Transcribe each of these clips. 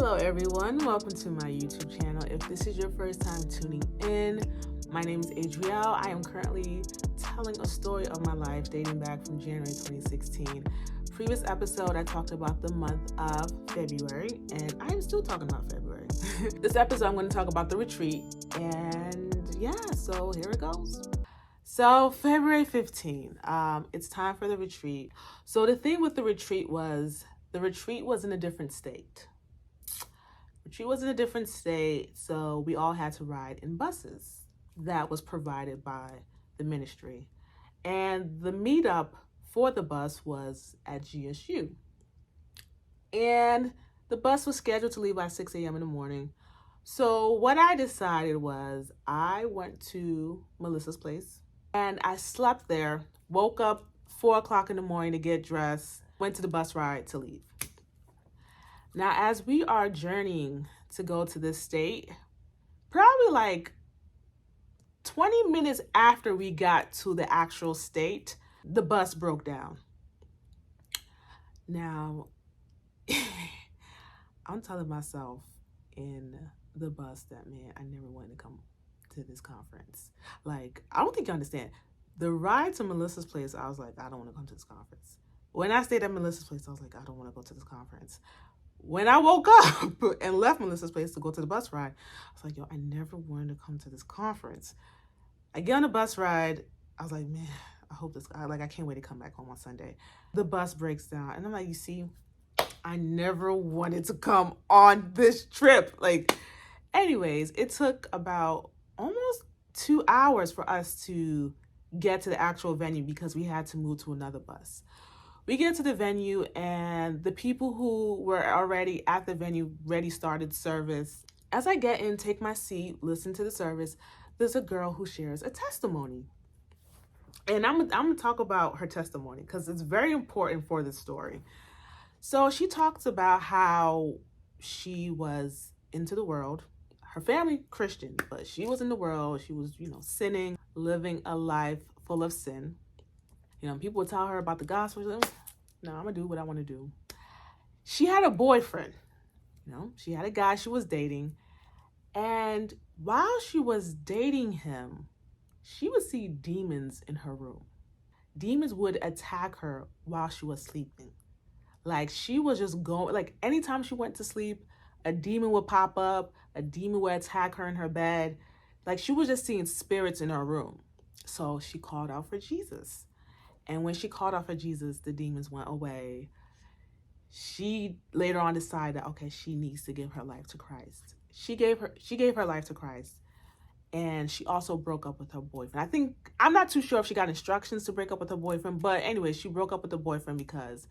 Hello everyone, welcome to my YouTube channel. If this is your first time tuning in, my name is Adrielle. I am currently telling a story of my life dating back from January 2016. Previous episode, I talked about the month of February, and I am still talking about February. This episode, I'm going to talk about the retreat, and yeah, so here it goes. So February 15, it's time for the retreat. So the thing with the retreat was in a different state. Retreat was in a different state, so we all had to ride in buses that was provided by the ministry. And the meetup for the bus was at GSU. And the bus was scheduled to leave by 6 a.m. in the morning. So what I decided was I went to Melissa's place and I slept there, woke up 4 o'clock in the morning to get dressed, went to the bus ride to leave. Now, as we are journeying to go to this state, probably like 20 minutes after we got to the actual state, the bus broke down. Now, I'm telling myself in the bus that, man, I never wanted to come to this conference. Like, I don't think you understand. The ride to Melissa's place, I was like, I don't want to come to this conference. When I stayed at Melissa's place, I was like, I don't want to go to this conference. When I woke up and left Melissa's place to go to the bus ride, I was like, yo, I never wanted to come to this conference. I get on the bus ride. I was like, man, I hope this, I can't wait to come back home on Sunday. The bus breaks down. And I'm like, you see, I never wanted to come on this trip. Anyways, it took about almost 2 hours for us to get to the actual venue because we had to move to another bus. We get to the venue and the people who were already at the venue already started service. As I get in, take my seat, listen to the service, there's a girl who shares a testimony. And I'm gonna talk about her testimony because it's very important for this story. So she talks about how she was into the world, her family Christian, but she was in the world. She was, sinning, living a life full of sin. People would tell her about the gospel. She's like, no, I'm going to do what I want to do. She had a boyfriend. She had a guy she was dating. And while she was dating him, she would see demons in her room. Demons would attack her while she was sleeping. She was just going, anytime she went to sleep, a demon would pop up. A demon would attack her in her bed. She was just seeing spirits in her room. So she called out for Jesus. And when she called out for Jesus, the demons went away. She later on decided that, okay, she needs to give her life to Christ. She gave her life to Christ. And she also broke up with her boyfriend. I'm not too sure if she got instructions to break up with her boyfriend, but anyway, she broke up with the boyfriend because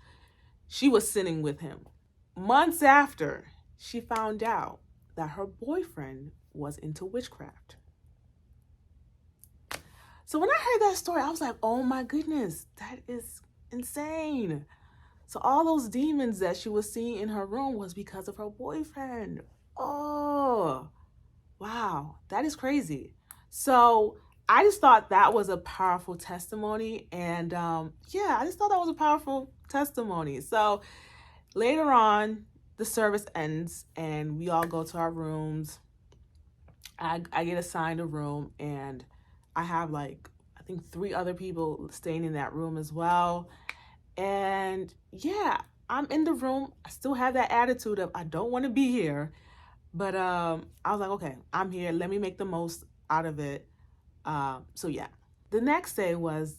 she was sinning with him. Months after, she found out that her boyfriend was into witchcraft. So when I heard that story, I was like, oh my goodness, that is insane. So all those demons that she was seeing in her room was because of her boyfriend. Oh, wow, that is crazy. So I just thought that was a powerful testimony. And I just thought that was a powerful testimony. So later on, the service ends and we all go to our rooms. I get assigned a room and I have I think 3 other people staying in that room as well. And yeah, I'm in the room. I still have that attitude of I don't want to be here. But I was like, okay, I'm here. Let me make the most out of it. So yeah, the next day was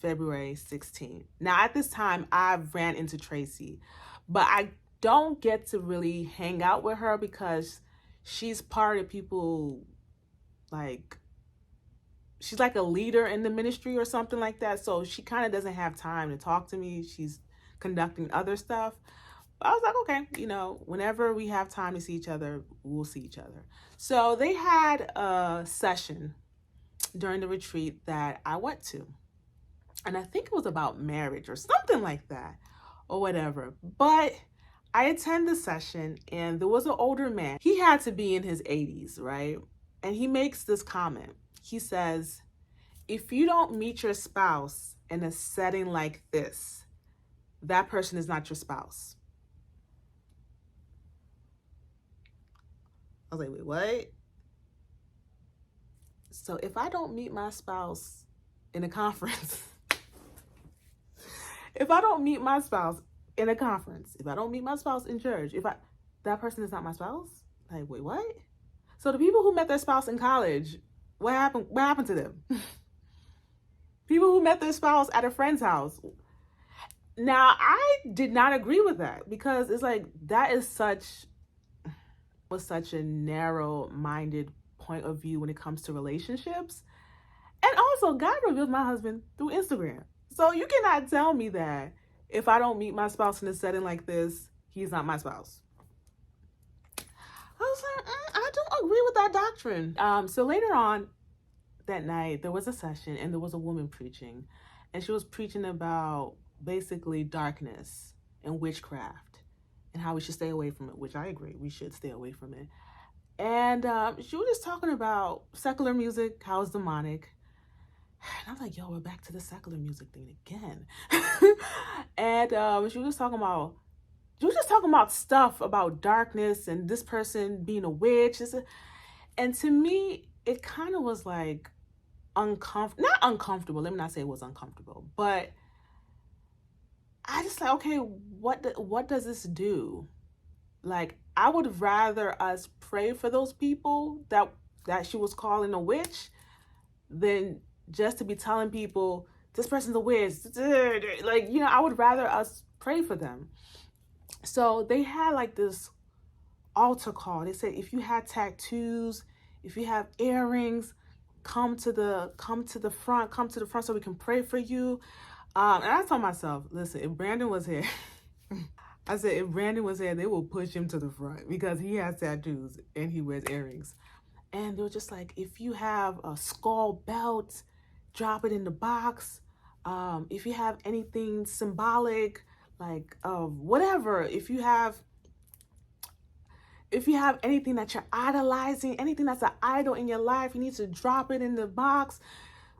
February 16th. Now at this time, I ran into Tracy, but I don't get to really hang out with her because she's part of people she's like a leader in the ministry or something like that. So she kind of doesn't have time to talk to me. She's conducting other stuff. But I was like, okay, whenever we have time to see each other, we'll see each other. So they had a session during the retreat that I went to. And I think it was about marriage or something like that or whatever. But I attend the session and there was an older man. He had to be in his 80s, right? And he makes this comment. He says, if you don't meet your spouse in a setting like this, that person is not your spouse. I was like, wait, what? So if I don't meet my spouse in a conference, if I don't meet my spouse in a conference, if I don't meet my spouse in church, that person is not my spouse? Like, wait, what? So the people who met their spouse in college, what happened? What happened to them? People who met their spouse at a friend's house. Now, I did not agree with that because it's like that was such a narrow-minded point of view when it comes to relationships. And also, God revealed my husband through Instagram. So you cannot tell me that if I don't meet my spouse in a setting like this, he's not my spouse. I was like, I don't agree with that doctrine. So later on that night, there was a session and there was a woman preaching. And she was preaching about basically darkness and witchcraft and how we should stay away from it, which I agree. We should stay away from it. And she was just talking about secular music, how it's demonic. And I was like, yo, we're back to the secular music thing again. And she was just talking about stuff about darkness and this person being a witch. And to me, it kind of was like not uncomfortable. Let me not say it was uncomfortable, but I just like, okay, what does this do? Like, I would rather us pray for those people that she was calling a witch than just to be telling people this person's a witch. Like, I would rather us pray for them. So they had like this altar call. They said, if you had tattoos, if you have earrings, come to the front so we can pray for you. And I told myself, listen, if Brandon was here, I said, if Brandon was here, they will push him to the front because he has tattoos and he wears earrings. And they were just like, if you have a skull belt, drop it in the box. If you have anything symbolic, like whatever, if you have anything that you're idolizing, anything that's an idol in your life, you need to drop it in the box.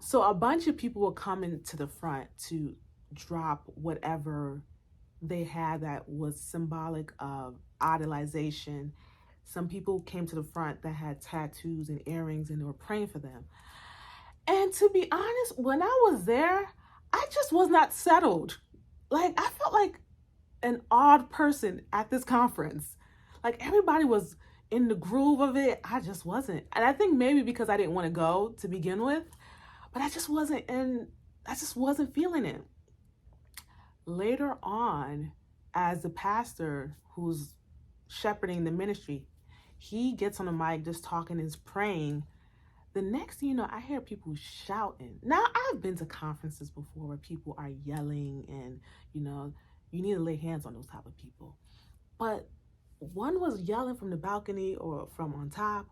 So a bunch of people were coming to the front to drop whatever they had that was symbolic of idolization. Some people came to the front that had tattoos and earrings and they were praying for them. And to be honest, when I was there, I just was not settled. Like, I felt like an odd person at this conference. Like, everybody was in the groove of it. I just wasn't. And I think maybe because I didn't want to go to begin with, but I just wasn't feeling it. Later on, as the pastor who's shepherding the ministry, he gets on the mic just talking and praying. The next thing you know, I hear people shouting. Now, I've been to conferences before where people are yelling and, you need to lay hands on those type of people. But one was yelling from the balcony or from on top.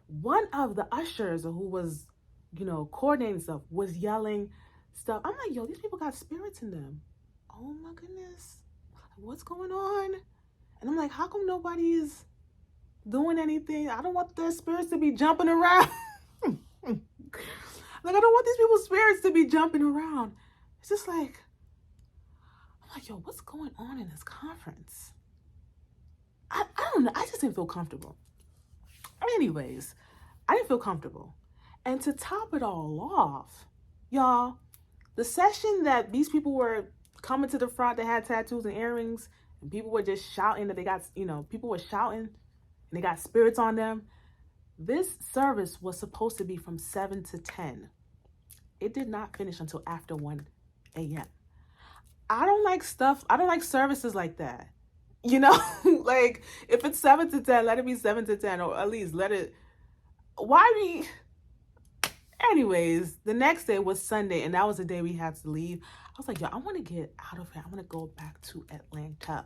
One of the ushers who was, coordinating stuff was yelling stuff. I'm like, yo, these people got spirits in them. Oh my goodness. What's going on? And I'm like, how come nobody is doing anything? I don't want their spirits to be jumping around. Like, I don't want these people's spirits to be jumping around. It's just like, I'm like, yo, what's going on in this conference? I don't know. I just didn't feel comfortable. Anyways, I didn't feel comfortable. And to top it all off, y'all, the session that these people were coming to the front that had tattoos and earrings, and people were just shouting that they got, people were shouting and they got spirits on them. This service was supposed to be from 7 to 10. It did not finish until after 1 a.m. I don't like services like that. Like, if it's 7 to 10, let it be 7 to 10, or at least anyways, the next day was Sunday, and that was the day we had to leave. I was like, yo, I want to get out of here. I want to go back to Atlanta.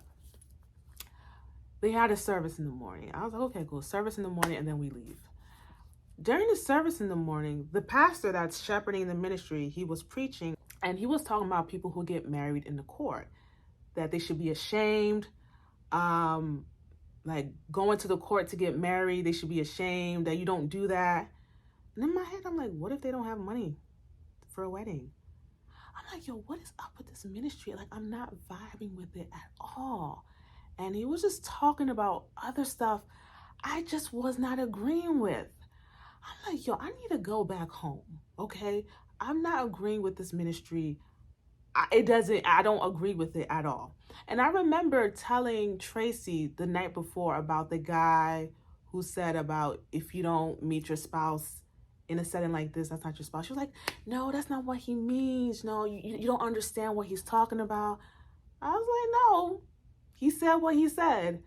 They had a service in the morning. I was like, okay, cool. Service in the morning, and then we leave. During the service in the morning, the pastor that's shepherding the ministry, he was preaching, and he was talking about people who get married in the court, that they should be ashamed. Like, going to the court to get married, they should be ashamed that you don't do that. And in my head, I'm like, what if they don't have money for a wedding? I'm like, yo, what is up with this ministry? Like, I'm not vibing with it at all. And he was just talking about other stuff. I just was not agreeing with. I'm like, yo, I need to go back home, okay? I'm not agreeing with this ministry. I don't agree with it at all. And I remember telling Tracy the night before about the guy who said about if you don't meet your spouse in a setting like this, that's not your spouse. She was like, no, that's not what he means. No, you don't understand what he's talking about. I was like, no, he said what he said.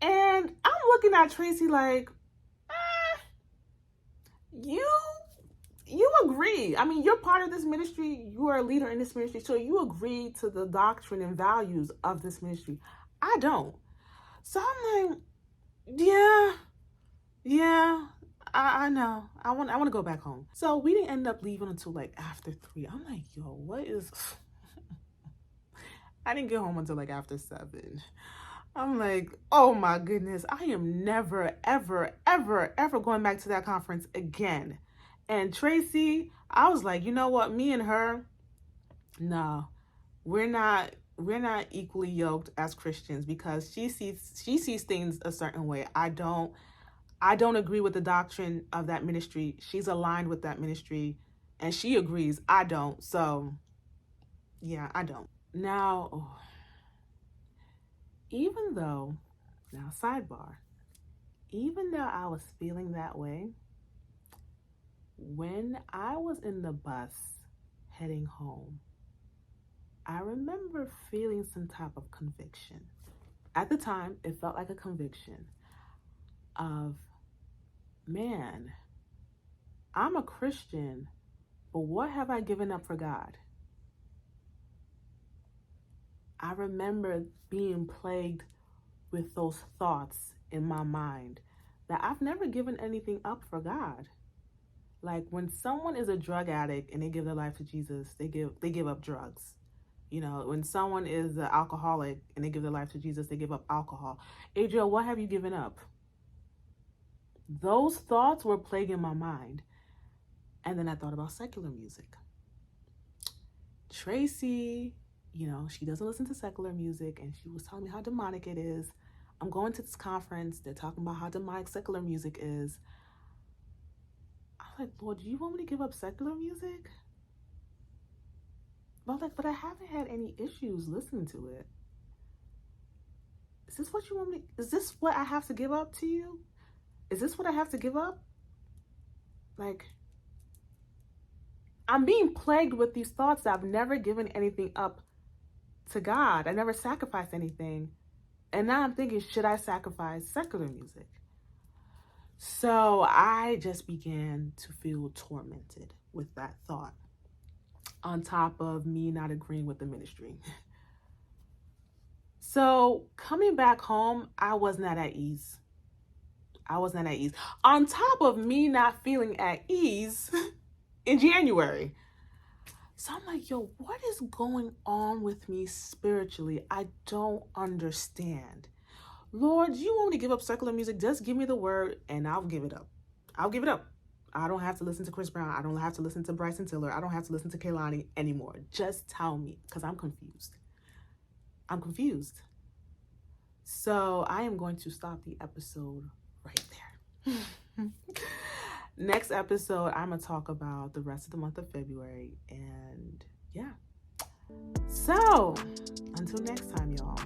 And I'm looking at Tracy like, you agree. I mean, you're part of this ministry. You are a leader in this ministry. So you agree to the doctrine and values of this ministry. I don't. So I'm like, yeah, I know. I want to go back home. So we didn't end up leaving until like after 3. I'm like, yo, what is... I didn't get home until like after 7. I'm like, oh my goodness, I am never, ever, ever, ever going back to that conference again. And Tracy, I was like, you know what? Me and her, no, we're not equally yoked as Christians, because she sees things a certain way. I don't agree with the doctrine of that ministry. She's aligned with that ministry and she agrees. I don't. So yeah, I don't. Now, sidebar, even though I was feeling that way, when I was in the bus heading home, I remember feeling some type of conviction. At the time, it felt like a conviction of, man, I'm a Christian, but what have I given up for God? I remember being plagued with those thoughts in my mind that I've never given anything up for God. Like when someone is a drug addict and they give their life to Jesus, they give up drugs. You know, when someone is an alcoholic and they give their life to Jesus, they give up alcohol. Adriel, what have you given up? Those thoughts were plaguing my mind. And then I thought about secular music. Tracy, you know, she doesn't listen to secular music, and she was telling me how demonic it is. I'm going to this conference. They're talking about how demonic secular music is. I was like, Lord, do you want me to give up secular music? But I haven't had any issues listening to it. Is this what you want me? Is this what I have to give up to you? Is this what I have to give up? Like, I'm being plagued with these thoughts that I've never given anything up to God. I never sacrificed anything. And now I'm thinking, should I sacrifice secular music? So I just began to feel tormented with that thought, on top of me not agreeing with the ministry. So coming back home, I was not at ease. On top of me not feeling at ease in January. So I'm like, yo, what is going on with me spiritually? I don't understand. Lord, you want me to give up secular music? Just give me the word and I'll give it up. I don't have to listen to Chris Brown. I don't have to listen to Bryson Tiller. I don't have to listen to Kehlani anymore. Just tell me, because I'm confused. So I am going to stop the episode right there. Next episode, I'm going to talk about the rest of the month of February. And yeah. So until next time, y'all.